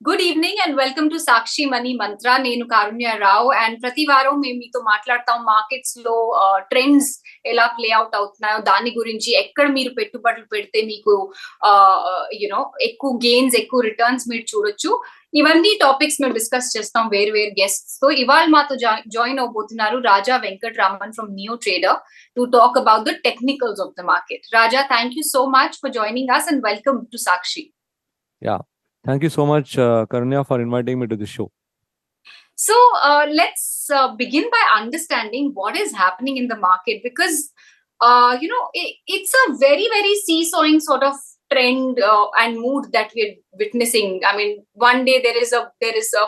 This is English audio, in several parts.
Good evening and welcome to Sakshi money మంత్ర. నేను కారుణ్య రావు and ప్రతి వారం మేము మీతో మాట్లాడతాం మార్కెట్స్ లో ట్రెండ్స్ ఎలా ప్లే అవుట్ అవుతున్నాయో దాని గురించి, ఎక్కడ మీరు పెట్టుబడులు పెడితే మీకు ఎక్కువ గెయిన్స్, ఎక్కువ రిటర్న్స్ మీరు చూడొచ్చు. ఇవన్నీ టాపిక్స్ మేము డిస్కస్ చేస్తాం వేరు వేరు గెస్ట్స్ తో. ఇవాళ మాతో జాయిన్ అవబోతున్నారు Raja Venkat Raman from Neo Trader to talk about the technicals of the market. Raja, thank you so much for joining us and welcome to Sakshi. Yeah. Thank you so much, Karunya, for inviting me to the show. So let's begin by understanding what is happening in the market, because it's a very very seesawing sort of trend and mood that we're witnessing. I mean, one day there is a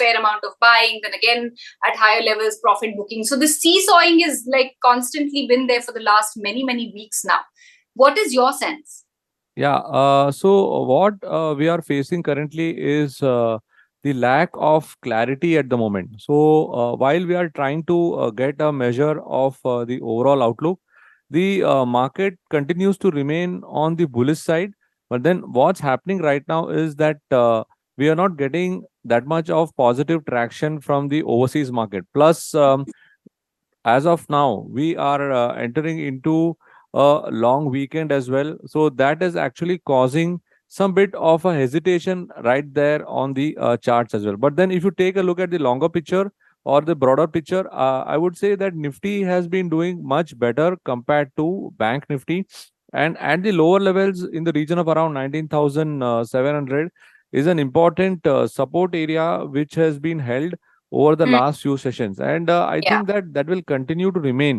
fair amount of buying, then again at higher levels profit booking. So the seesawing is like constantly been there for the last many weeks now. What is your sense? Yeah. So what we are facing currently is the lack of clarity at the moment. So while we are trying to get a measure of the overall outlook, the market continues to remain on the bullish side. But then what's happening right now is that we are not getting that much of positive traction from the overseas market. Plus, as of now, we are entering into a long weekend as well. So that is actually causing some bit of a hesitation right there on the charts as well. But then, if you take a look at the longer picture or the broader picture, I would say that Nifty has been doing much better compared to Bank Nifty. And at the lower levels in the region of around 19,700 is an important support area which has been held over the Hmm. last few sessions. And I Yeah. think that that will continue to remain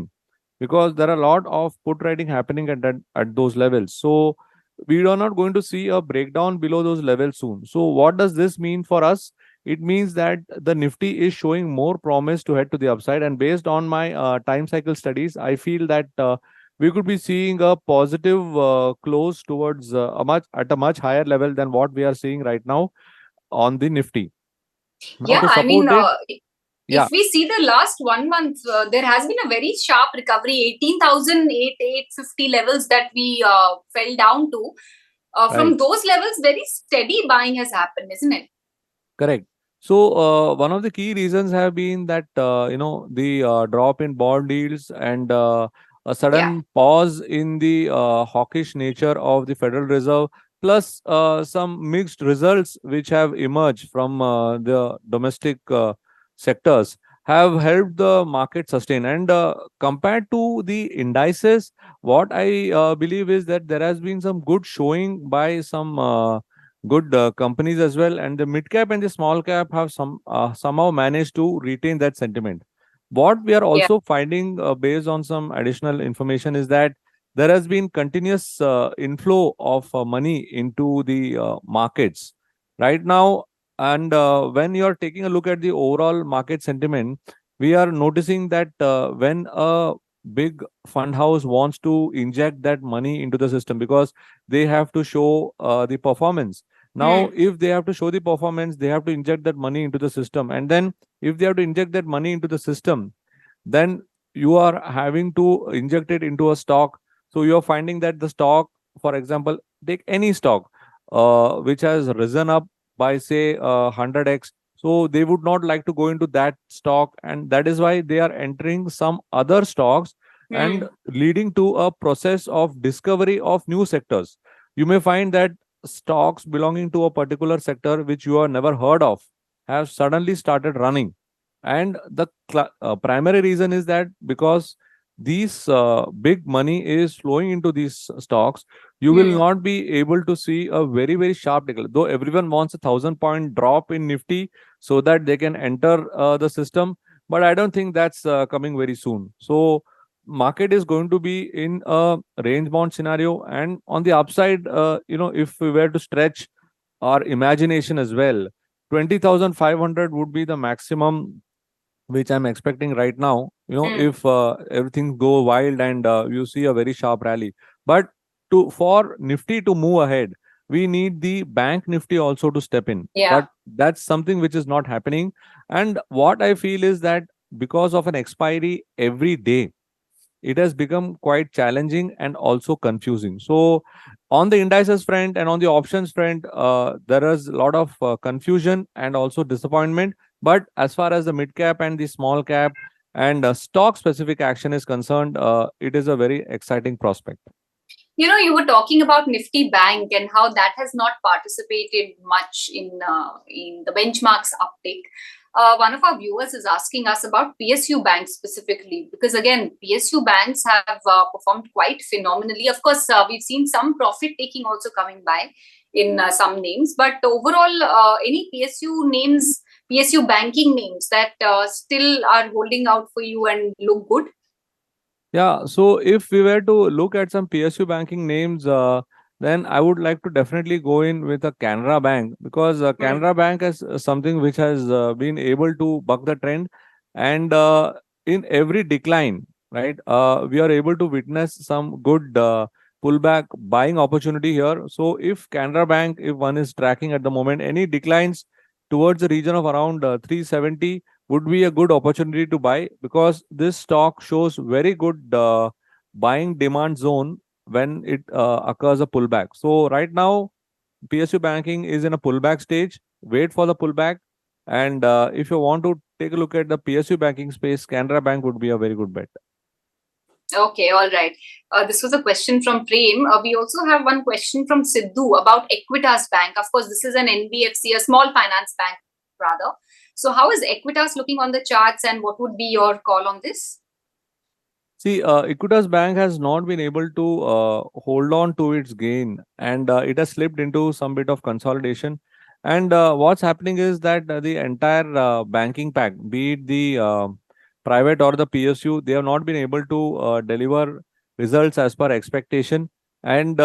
because there are a lot of put writing happening at those levels. So we are not going to see a breakdown below those levels soon. So what does this mean for us? It means that the Nifty is showing more promise to head to the upside. And based on my time cycle studies, I feel that we could be seeing a positive close towards a much higher level than what we are seeing right now on the Nifty. Now Yeah, to I mean, support it, if yeah, we see the last 1 month, there has been a very sharp recovery, 18,850 levels that we fell down to. From right. those levels, very steady buying has happened, isn't it? Correct. So one of the key reasons have been that the drop in bond yields and a Yeah. sudden pause in the hawkish nature of the Federal Reserve, plus some mixed results which have emerged from the domestic sectors have helped the market sustain. And compared to the indices, what I believe is that there has been some good showing by some good companies as well, and the mid cap and the small cap have somehow managed to retain that sentiment. What we are Yeah. also finding based on some additional information is that there has been continuous inflow of money into the markets right now. And when you are taking a look at the overall market sentiment, we are noticing that when a big fund house wants to inject that money into the system, because they have to show the performance. Now, Hmm. if they have to show the performance, they have to inject that money into the system. And then, if they have to inject that money into the system, then you are having to inject it into a stock. So, you're finding that the stock, for example, take any stock which has risen up by, say, 100x. So, they would not like to go into that stock. And that is why they are entering some other stocks Hmm. and leading to a process of discovery of new sectors. You may find that stocks belonging to a particular sector which you have never heard of have suddenly started running. And the primary reason is that because these big money is flowing into these stocks, you will Hmm. not be able to see a very sharp decline. Though everyone wants a 1,000 point drop in Nifty so that they can enter the system, but I don't think that's coming very soon. So market is going to be in a range bound scenario, and on the upside, if we were to stretch our imagination as well, 20,500 would be the maximum which I'm expecting right now. Hmm. If everything go wild and you see a very sharp rally. But to for Nifty to move ahead, we need the bank Nifty also to step in. Yeah. But that's something which is not happening. And what I feel is that because of an expiry every day, it has become quite challenging and also confusing. So on the indices front and on the options front, there is a lot of confusion and also disappointment. But as far as the mid cap and the small cap and stock specific action is concerned, it is a very exciting prospect. You were talking about Nifty Bank and how that has not participated much in the benchmark's uptick. One of our viewers is asking us about PSU banks specifically, because again, PSU banks have performed quite phenomenally. Of course, we've seen some profit taking also coming by in some names, but overall, any PSU names, PSU banking names that still are holding out for you and look good? Yeah, so if we were to look at some PSU banking names, then I would like to definitely go in with a Canara Bank, because Canara Bank is something which has been able to buck the trend, and in every decline, right, we are able to witness some good pullback buying opportunity here. So if Canara Bank, if one is tracking at the moment, any declines towards the region of around 370 would be a good opportunity to buy, because this stock shows very good buying demand zone when it occurs a pullback. So right now, PSU banking is in a pullback stage. Wait for the pullback, and if you want to take a look at the PSU banking space, Canara Bank would be a very good bet. Okay, all right. This was a question from Prem. We also have one question from Sidhu about Equitas Bank. Of course, this is an NBFC, a small finance bank rather. So how is Equitas looking on the charts, and what would be your call on this? See, Equitas Bank has not been able to hold on to its gain, and it has slipped into some bit of consolidation. And what's happening is that the entire banking pack, be it the private or the PSU, they have not been able to deliver results as per expectation. And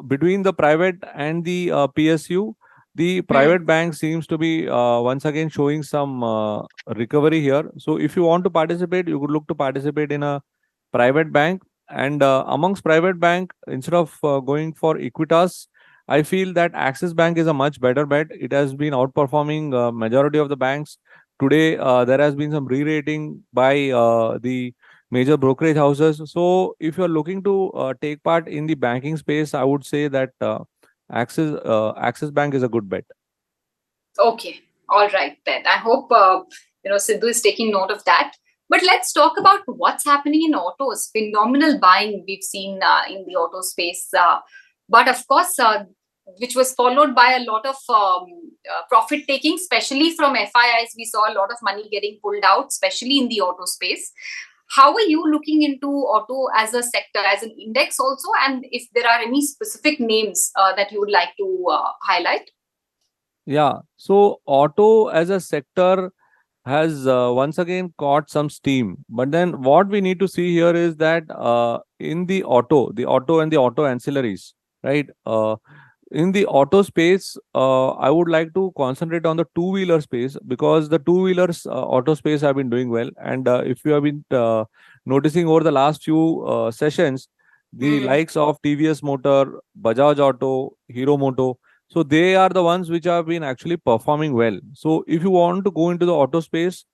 between the private and the PSU, the private bank seems to be once again showing some recovery here. So if you want to participate, you could look to participate in a private bank. And amongst private bank, instead of going for Equitas, I feel that Axis Bank is a much better bet. It has been outperforming majority of the banks. Today, there has been some re-rating by the major brokerage houses. So if you're looking to take part in the banking space, I would say that Axis Bank is a good bet. Okay, all right then. I hope Sidhu is taking note of that. But let's talk about what's happening in autos. Phenomenal buying we've seen in the auto space, but of course, which was followed by a lot of profit taking, especially from FIIs. We saw a lot of money getting pulled out, especially in the auto space. How are you looking into auto as a sector, as an index also? And if there are any specific names that you would like to highlight? Yeah, so auto as a sector has once again caught some steam. But then what we need to see here is that in the auto and the auto ancillaries, right? In the auto space, I would like to concentrate on the two-wheeler space, because the two-wheelers auto space have been doing well. And if you have been noticing over the last few sessions, the likes of TVS Motor, Bajaj Auto, Hero Moto, so they are the ones which have been actually performing well. So if you want to go into the auto space,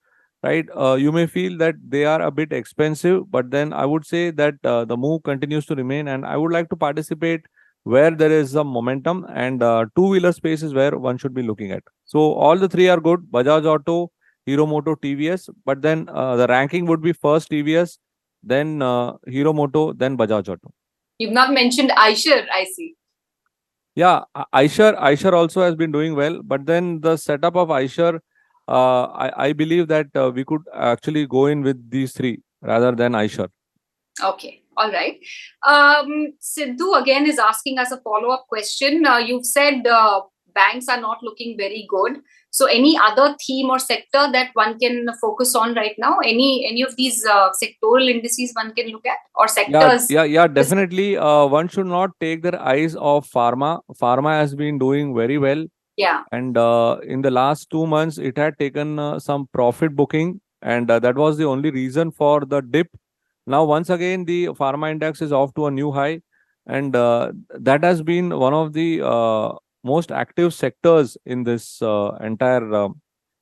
right, you may feel that they are a bit expensive, but then I would say that the move continues to remain, and I would like to participate where there is some momentum, and two-wheeler space is where one should be looking at. So all the three are good: Bajaj Auto, Hero Moto, TVS. But then the ranking would be first TVS, then Hero Moto, then Bajaj Auto. You've not mentioned Eicher, I see. Yeah, Eicher also has been doing well, but then the setup of Eicher, I believe that we could actually go in with these three rather than Eicher. Okay, all right. Sidhu again is asking us a follow-up question. You've said banks are not looking very good. So any other theme or sector that one can focus on right now? Any of these sectoral indices one can look at, or sectors? Yeah, definitely. One should not take their eyes off pharma. Pharma has been doing very well. Yeah. And in the last 2 months, it had taken some profit booking, and that was the only reason for the dip. Now, once again, the pharma index is off to a new high, and that has been one of the most active sectors in this entire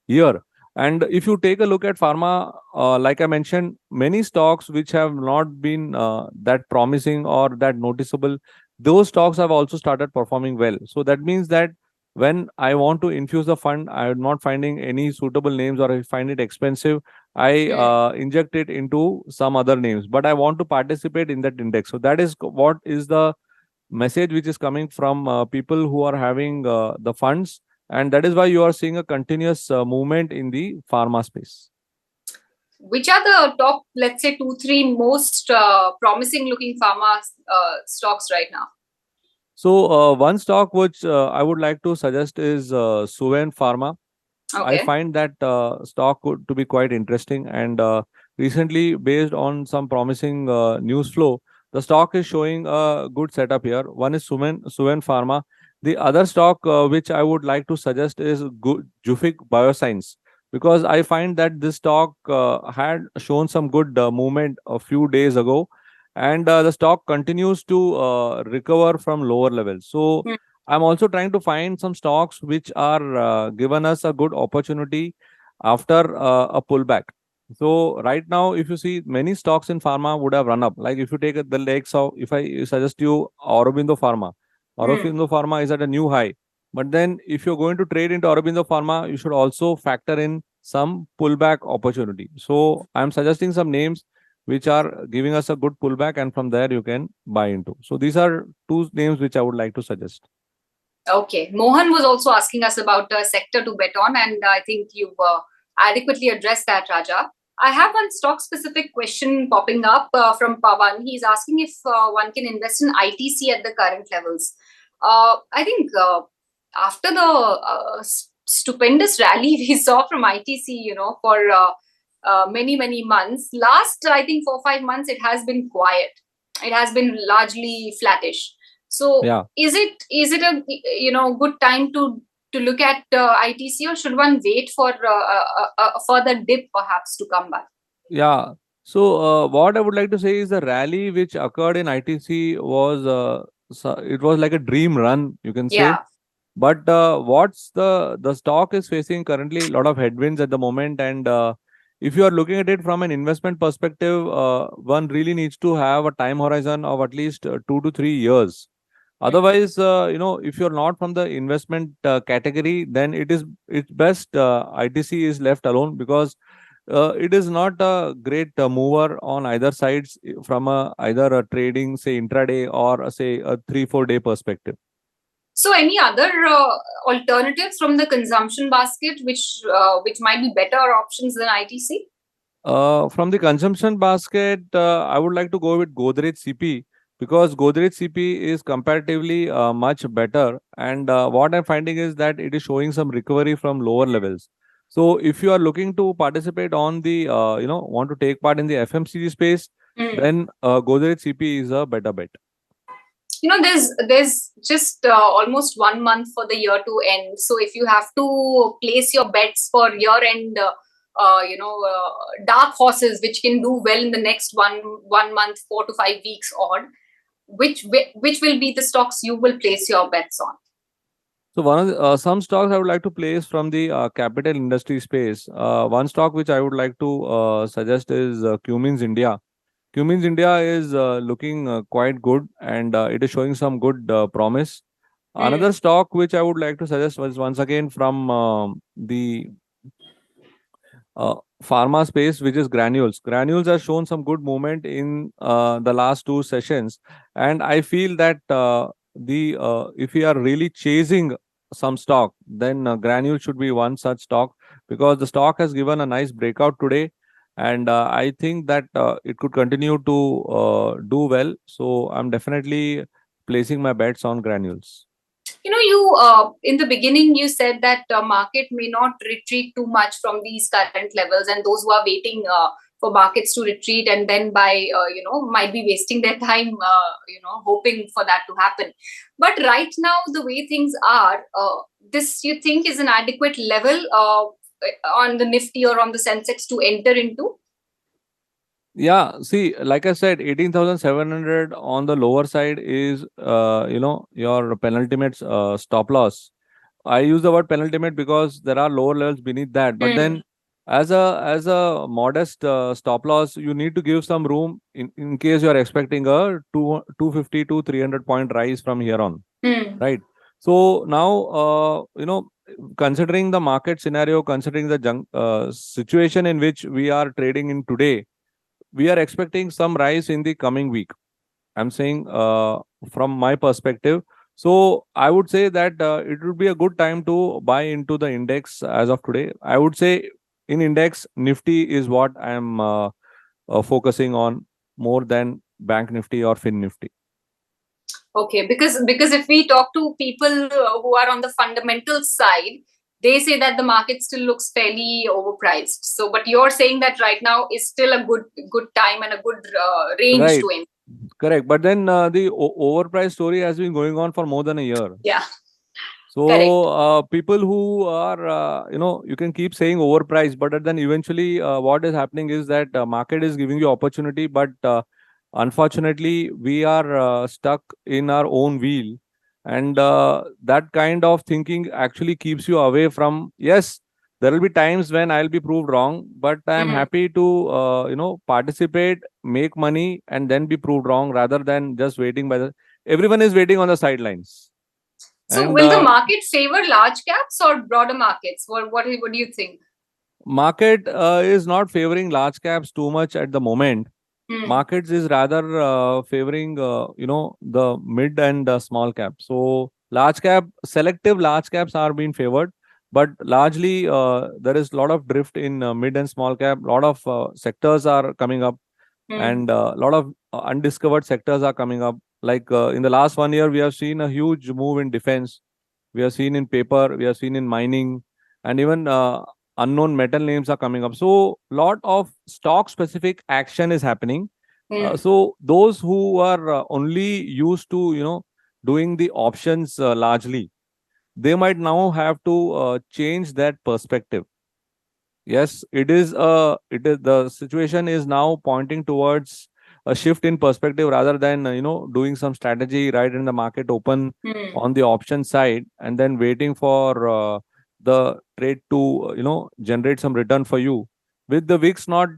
year. And if you take a look at pharma, like I mentioned, many stocks which have not been that promising or that noticeable, those stocks have also started performing well. So that means that when I want to infuse the fund, I'm not finding any suitable names or I find it expensive, I Hmm. inject it into some other names. But I want to participate in that index. So that is what is the message which is coming from people who are having the funds, and that is why you are seeing a continuous movement in the pharma space. Which are the top, let's say, 2, 3 most promising looking pharma stocks right now? So one stock which I would like to suggest is Suven Pharma. I Okay. find that stock to be quite interesting, and recently, based on some promising news flow, the stock is showing a good setup here. One is Suven Pharma. The other stock which I would like to suggest is Jufic Bioscience, because I find that this stock had shown some good movement a few days ago, and the stock continues to recover from lower levels. So Hmm. I'm also trying to find some stocks which are given us a good opportunity after a pullback. So right now, if you see, many stocks in pharma would have run up. Like if you take the likes of, if I suggest you Aurobindo Pharma, Hmm. Aurobindo Pharma is at a new high. But then if you're going to trade into Aurobindo Pharma, you should also factor in some pullback opportunity. So I'm suggesting some names which are giving us a good pullback, and from there you can buy into. So these are two names which I would like to suggest. Okay. Mohan was also asking us about a sector to bet on, and I think you've adequately addressed that, Raja. I have one stock specific question popping up from Pawan. He's asking if one can invest in ITC at the current levels. I think after the stupendous rally we saw from ITC, for many months, last, I think, 4, 5 months, it has been quiet. It has been largely flattish. So Yeah. is it a good time to look at ITC, or should one wait for a further dip perhaps to come back? Yeah. So what I would like to say is the rally which occurred in ITC was it was like a dream run, you can say. Yeah. But what's the stock is facing currently a lot of headwinds at the moment, and if you are looking at it from an investment perspective, one really needs to have a time horizon of at least 2 to 3 years. Hmm. Otherwise, if you're not from the investment category, then it's best ITC is left alone, because it is not a great mover on either sides from either a trading, say intraday, or say a 3 4 day perspective. So any other alternatives from the consumption basket which might be better options than ITC? From the consumption basket, I would like to go with Godrej CP, because Godrej CP is comparatively much better. And what I'm finding is that it is showing some recovery from lower levels. So if you are looking to participate on the, want to take part in the FMCG space, Hmm. then Godrej CP is a better bet. There's just almost 1 month for the year to end. So if you have to place your bets for year end, dark horses which can do well in the next one month, 4 to 5 weeks odd, which will be the stocks you will place your bets on? So one of some stocks I would like to place from the capital industry space. One stock which I would like to suggest is Cummins India. Cummins India is looking quite good, and it is showing some good promise. Hmm. Another stock which I would like to suggest was once again from the pharma space, which is Granules. Granules has shown some good movement in the last two sessions, and I feel that the if we are really chasing some stock, then Granules should be one such stock, because the stock has given a nice breakout today, and I think that it could continue to do well. So I'm definitely placing my bets on Granules. You in the beginning you said that market may not retreat too much from these current levels, and those who are waiting for markets to retreat and then buy, might be wasting their time, hoping for that to happen. But right now, the way things are, this you think is an adequate level on the Nifty or on the Sensex to enter into? Yeah, see, like I said, 18,700 on the lower side is, your penultimate stop loss. I use the word penultimate because there are lower levels beneath that. But Hmm. then As a modest stop loss, you need to give some room in case you are expecting a 250 to 300 point rise from here on, right? So now, considering the market scenario, considering the situation in which we are trading in today, we are expecting some rise in the coming week. I'm saying, from my perspective. So I would say that it would be a good time to buy into the index as of today. I would say in index, Nifty is what I'm focusing on more than Bank Nifty or Fin Nifty. Okay, because if we talk to people who are on the fundamental side, they say that the market still looks fairly overpriced. So, but you're saying that right now is still a good time and a good range Right. to enter. Correct. But then the overpriced story has been going on for more than a year. Yeah. So people who are, you can keep saying overpriced, but then eventually what is happening is that market is giving you opportunity, but unfortunately we are stuck in our own wheel, and that kind of thinking actually keeps you away from. Yes, there will be times when I'll be proved wrong, but I am happy to participate, make money, and then be proved wrong rather than just waiting by the. Everyone is waiting on the sidelines. So And will the market favor large caps or broader markets? What do you think? market is not favoring large caps too much at the moment. Markets is rather favoring the mid and small cap. So selective large caps are being favored, but largely there is a lot of drift in mid and small cap. A lot of sectors are coming up, and a lot of undiscovered sectors are coming up. Like in the last 1 year, we have seen a huge move in defense. We have seen in paper, we have seen in mining, and even unknown metal names are coming up. So, lot of stock specific action is happening. So, those who are only used to doing the options largely, they might now have to change that perspective. Yes, it is the situation is now pointing towards a shift in perspective rather than doing some strategy right in the market open on the option side and then waiting for the trade to generate some return for you. With the VIX not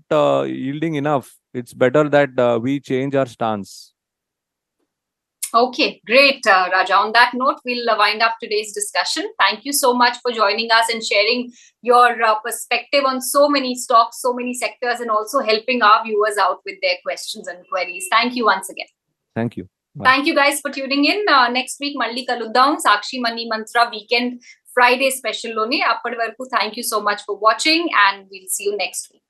yielding enough, it's better that we change our stance. Okay, great, Raja. On that note, we'll wind up today's discussion. Thank you so much for joining us and sharing your perspective on so many stocks, so many sectors, and also helping our viewers out with their questions and queries. Thank you once again. Thank you. Bye. Thank you guys for tuning in. Next week, Malli Kaluddam, Sakshi Money Mantra Weekend Friday special lone. Appadi varaku, thank you so much for watching, and we'll see you next week.